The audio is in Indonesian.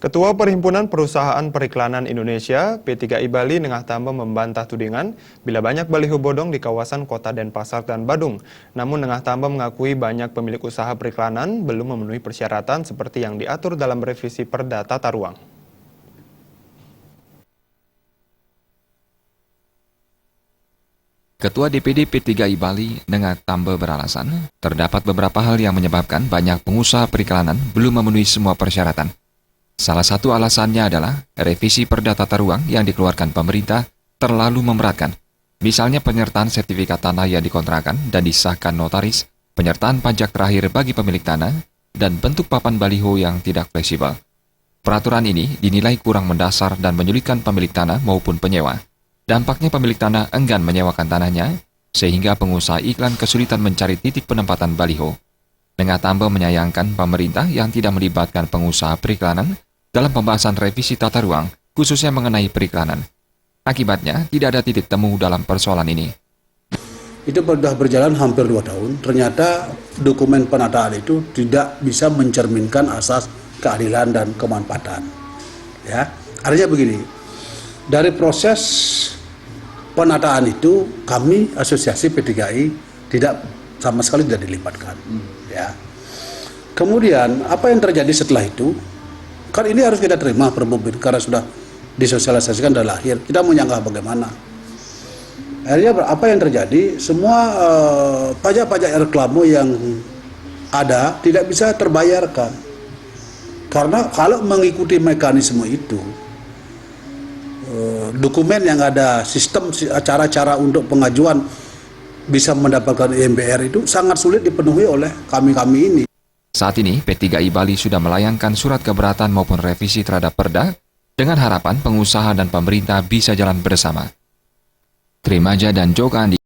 Ketua Perhimpunan Perusahaan Periklanan Indonesia, P3I Bali Nengah Tamba membantah tudingan bila banyak baliho bodong di kawasan Kota Denpasar dan Badung. Namun Nengah Tamba mengakui banyak pemilik usaha periklanan belum memenuhi persyaratan seperti yang diatur dalam revisi Perda Tata Ruang. Ketua DPD P3I Bali Nengah Tamba beralasan, terdapat beberapa hal yang menyebabkan banyak pengusaha periklanan belum memenuhi semua persyaratan. Salah satu alasannya adalah revisi Perda Tata Ruang yang dikeluarkan pemerintah terlalu memberatkan. Misalnya penyertaan sertifikat tanah yang dikontrakan dan disahkan notaris, penyertaan pajak terakhir bagi pemilik tanah, dan bentuk papan baliho yang tidak fleksibel. Peraturan ini dinilai kurang mendasar dan menyulitkan pemilik tanah maupun penyewa. Dampaknya pemilik tanah enggan menyewakan tanahnya, sehingga pengusaha iklan kesulitan mencari titik penempatan baliho. Nengah Tamba menyayangkan pemerintah yang tidak melibatkan pengusaha periklanan dalam pembahasan revisi tata ruang, khususnya mengenai periklanan. Akibatnya, tidak ada titik temu dalam persoalan ini. Itu sudah berjalan hampir 2 tahun, ternyata dokumen penataan itu tidak bisa mencerminkan asas keadilan dan kemanfaatan. Ya, artinya begini, dari proses penataan itu kami asosiasi P3I tidak sama sekali tidak dilibatkan. Ya. Kemudian apa yang terjadi setelah itu? Kan ini harus kita terima perbubin karena sudah disosialisasikan dan lahir. Kita menyangka bagaimana? Akhirnya apa yang terjadi? Semua pajak-pajak reklame yang ada tidak bisa terbayarkan. Karena kalau mengikuti mekanisme itu, dokumen yang ada, sistem cara-cara untuk pengajuan bisa mendapatkan IMBR itu sangat sulit dipenuhi oleh kami-kami ini. Saat ini, P3I Bali sudah melayangkan surat keberatan maupun revisi terhadap Perda dengan harapan pengusaha dan pemerintah bisa jalan bersama. Trimaja dan Joko Andi